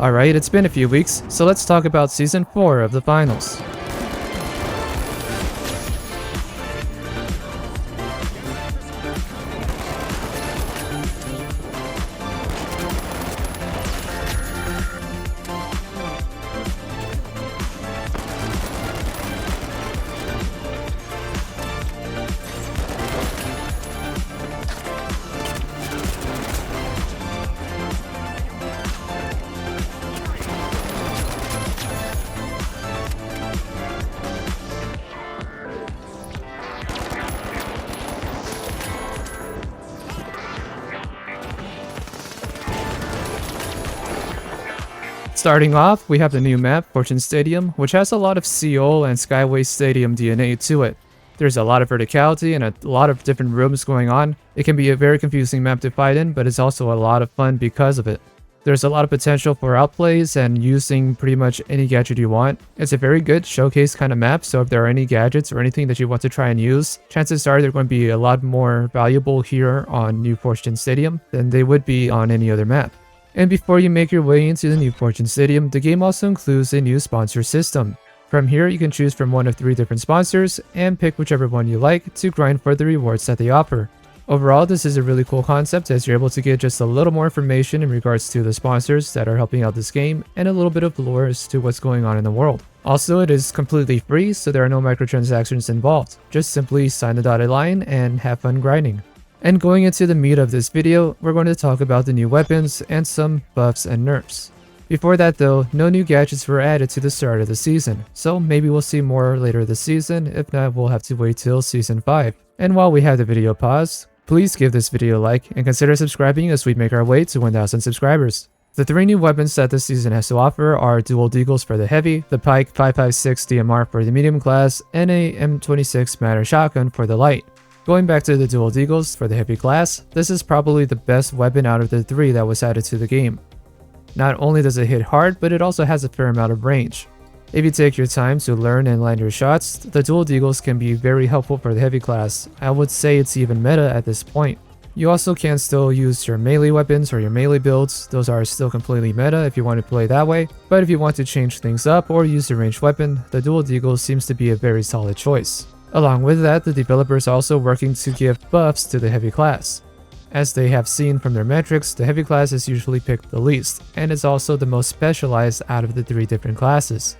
Alright, it's been a few weeks, so let's talk about Season 4 of the finals. Starting off, we have the new map, Fortune Stadium, which has a lot of Seoul and Skyway Stadium DNA to it. There's a lot of verticality and a lot of different rooms going on. It can be a very confusing map to fight in, but it's also a lot of fun because of it. There's a lot of potential for outplays and using pretty much any gadget you want. It's a very good showcase kind of map, so if there are any gadgets or anything that you want to try and use, chances are they're going to be a lot more valuable here on New Fortune Stadium than they would be on any other map. And before you make your way into the new Fortune Stadium, the game also includes a new sponsor system. From here, you can choose from one of 3 different sponsors and pick whichever one you like to grind for the rewards that they offer. Overall, this is a really cool concept as you're able to get just a little more information in regards to the sponsors that are helping out this game and a little bit of lore as to what's going on in the world. Also, it is completely free, so there are no microtransactions involved. Just simply sign the dotted line and have fun grinding. And going into the meat of this video, we're going to talk about the new weapons and some buffs and nerfs. Before that though, no new gadgets were added to the start of the season, so maybe we'll see more later this season. If not, we'll have to wait till Season 5. And while we have the video paused, please give this video a like and consider subscribing as we make our way to 1,000 subscribers. The 3 new weapons that this season has to offer are dual deagles for the heavy, the pike 5.56 DMR for the medium class, and a M26 Matter shotgun for the light. Going back to the dual deagles for the heavy class, this is probably the best weapon out of the 3 that was added to the game. Not only does it hit hard, but it also has a fair amount of range. If you take your time to learn and land your shots, the dual deagles can be very helpful for the heavy class. I would say it's even meta at this point. You also can still use your melee weapons or your melee builds. Those are still completely meta if you want to play that way, but if you want to change things up or use a ranged weapon, the dual deagles seems to be a very solid choice. Along with that, the developers are also working to give buffs to the heavy class. As they have seen from their metrics, the heavy class is usually picked the least, and is also the most specialized out of the 3 different classes.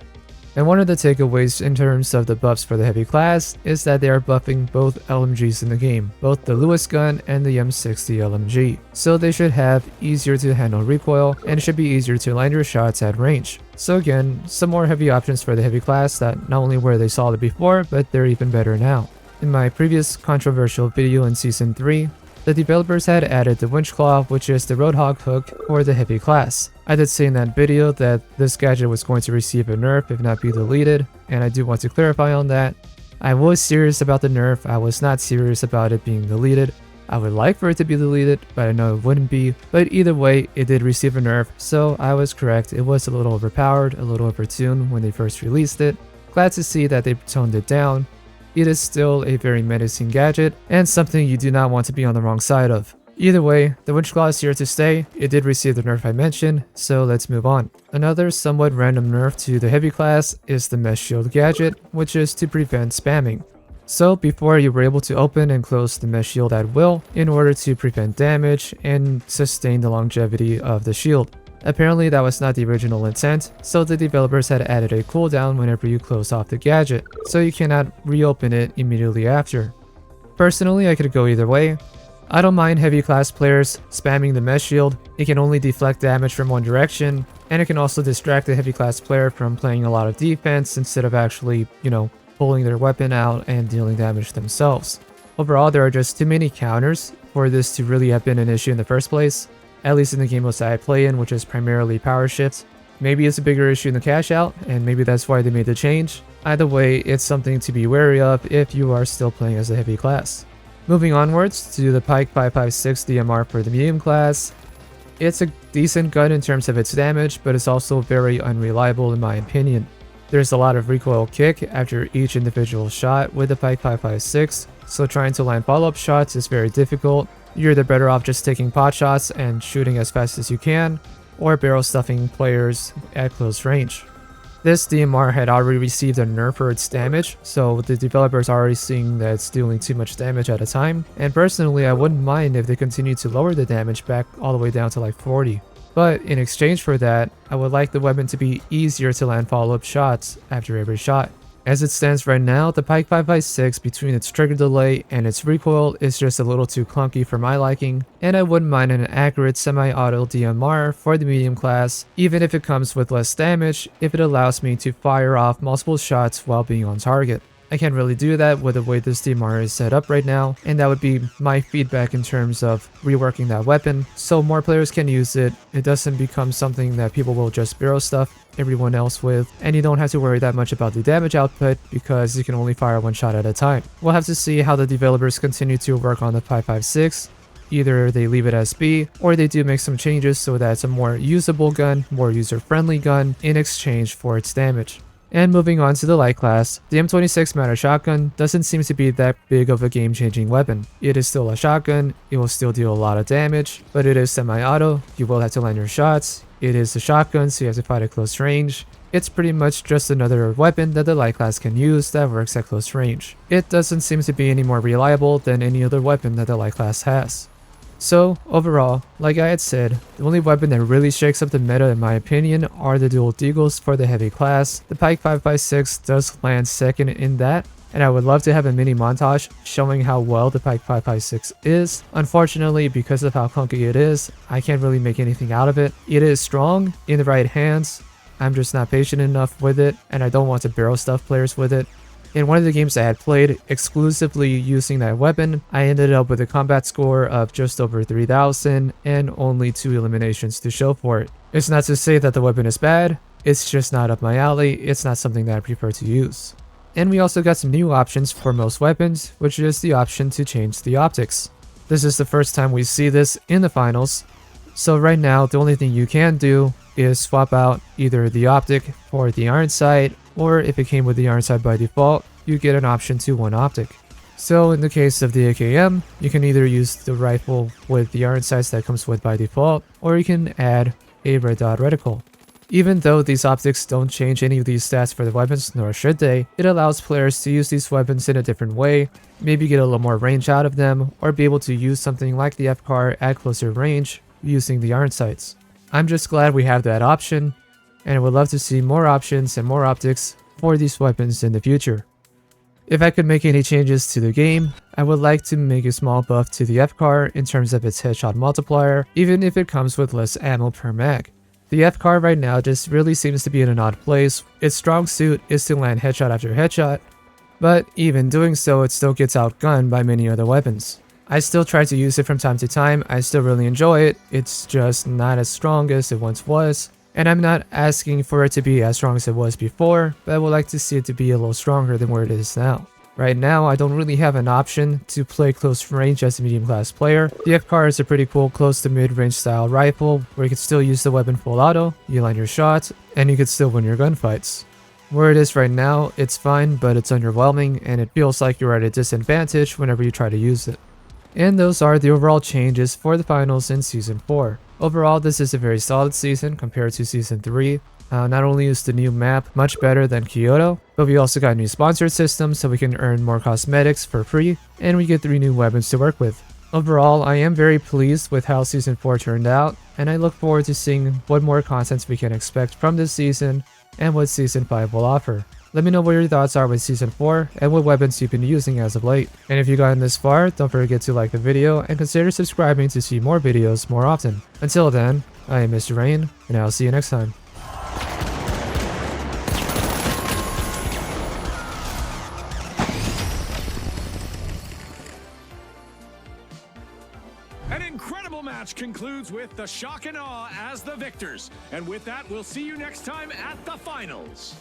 And one of the takeaways in terms of the buffs for the heavy class is that they are buffing both LMGs in the game, both the Lewis gun and the M60 LMG. So they should have easier to handle recoil, and it should be easier to land your shots at range. So again, some more heavy options for the heavy class that not only were they solid before, but they're even better now. In my previous controversial video in Season 3, the developers had added the winch claw, which is the roadhog hook for the heavy class. I did say in that video that this gadget was going to receive a nerf if not be deleted, and I do want to clarify on that. I was serious about the nerf, I was not serious about it being deleted. I would like for it to be deleted, but I know it wouldn't be. But either way, it did receive a nerf, so I was correct. It was a little overpowered, a little overtuned when they first released it. Glad to see that they toned it down. It is still a very menacing gadget, and something you do not want to be on the wrong side of. Either way, the winch claw is here to stay. It did receive the nerf I mentioned, so let's move on. Another somewhat random nerf to the heavy class is the mesh shield gadget, which is to prevent spamming. So before, you were able to open and close the mesh shield at will in order to prevent damage and sustain the longevity of the shield. Apparently that was not the original intent, so the developers had added a cooldown whenever you close off the gadget, so you cannot reopen it immediately after. Personally, I could go either way. I don't mind heavy class players spamming the mesh shield. It can only deflect damage from one direction, and it can also distract the heavy class player from playing a lot of defense instead of actually, pulling their weapon out and dealing damage themselves. Overall, there are just too many counters for this to really have been an issue in the first place. At least in the game modes that I play in, which is primarily power shift. Maybe it's a bigger issue in the cash out, and maybe that's why they made the change. Either way, it's something to be wary of if you are still playing as a heavy class. Moving onwards to the Pike 5.56 DMR for the medium class. It's a decent gun in terms of its damage, but it's also very unreliable in my opinion. There's a lot of recoil kick after each individual shot with the Pike 5.56, so trying to land follow-up shots is very difficult. You're either better off just taking pot shots and shooting as fast as you can, or barrel stuffing players at close range. This DMR had already received a nerf for its damage, so the developers are already seeing that it's dealing too much damage at a time, and personally I wouldn't mind if they continue to lower the damage back all the way down to like 40. But in exchange for that, I would like the weapon to be easier to land follow-up shots after every shot. As it stands right now, the Pike 556 between its trigger delay and its recoil is just a little too clunky for my liking, and I wouldn't mind an accurate semi-auto DMR for the medium class, even if it comes with less damage, if it allows me to fire off multiple shots while being on target. I can't really do that with the way this DMR is set up right now, and that would be my feedback in terms of reworking that weapon, so more players can use it. It doesn't become something that people will just barrel stuff everyone else with, and you don't have to worry that much about the damage output because you can only fire one shot at a time. We'll have to see how the developers continue to work on the 556. Either they leave it as B, or they do make some changes so that it's a more usable gun, more user-friendly gun in exchange for its damage. And moving on to the light class, the M26 Matter Shotgun doesn't seem to be that big of a game-changing weapon. It is still a shotgun, it will still deal a lot of damage, but it is semi-auto, you will have to land your shots. It is a shotgun, so you have to fight at close range. It's pretty much just another weapon that the light class can use that works at close range. It doesn't seem to be any more reliable than any other weapon that the light class has. So, overall, like I had said, the only weapon that really shakes up the meta in my opinion are the dual deagles for the heavy class. The Pike 556 does land second in that, and I would love to have a mini montage showing how well the Pike 556 is. Unfortunately, because of how clunky it is, I can't really make anything out of it. It is strong in the right hands, I'm just not patient enough with it, and I don't want to barrel stuff players with it. In one of the games I had played exclusively using that weapon, I ended up with a combat score of just over 3,000 and only 2 eliminations to show for it. It's not to say that the weapon is bad, it's just not up my alley, it's not something that I prefer to use. And we also got some new options for most weapons, which is the option to change the optics. This is the first time we see this in the finals, so right now the only thing you can do is swap out either the optic for the iron sight, or if it came with the iron sight by default, you get an option to one optic. So in the case of the AKM, you can either use the rifle with the iron sights that comes with by default, or you can add a red dot reticle. Even though these optics don't change any of these stats for the weapons, nor should they, it allows players to use these weapons in a different way, maybe get a little more range out of them, or be able to use something like the FCAR at closer range using the iron sights. I'm just glad we have that option, and I would love to see more options and more optics for these weapons in the future. If I could make any changes to the game, I would like to make a small buff to the FCAR in terms of its headshot multiplier, even if it comes with less ammo per mag. The FCAR right now just really seems to be in an odd place. Its strong suit is to land headshot after headshot, but even doing so, it still gets outgunned by many other weapons. I still try to use it from time to time, I still really enjoy it, it's just not as strong as it once was. And I'm not asking for it to be as strong as it was before, but I would like to see it to be a little stronger than where it is now. Right now, I don't really have an option to play close range as a medium class player. The FCAR is a pretty cool close to mid-range style rifle, where you can still use the weapon full auto, you line your shots, and you can still win your gunfights. Where it is right now, it's fine, but it's underwhelming, and it feels like you're at a disadvantage whenever you try to use it. And those are the overall changes for the finals in Season 4. Overall, this is a very solid season compared to Season 3. Not only is the new map much better than Kyoto, but we also got a new sponsored system so we can earn more cosmetics for free, and we get 3 new weapons to work with. Overall, I am very pleased with how Season 4 turned out, and I look forward to seeing what more content we can expect from this season and what Season 5 will offer. Let me know what your thoughts are with Season 4 and what weapons you've been using as of late. And if you've gotten this far, don't forget to like the video and consider subscribing to see more videos more often. Until then, I am Mr. Rain, and I'll see you next time. An incredible match concludes with the shock and awe as the victors. And with that, we'll see you next time at the finals.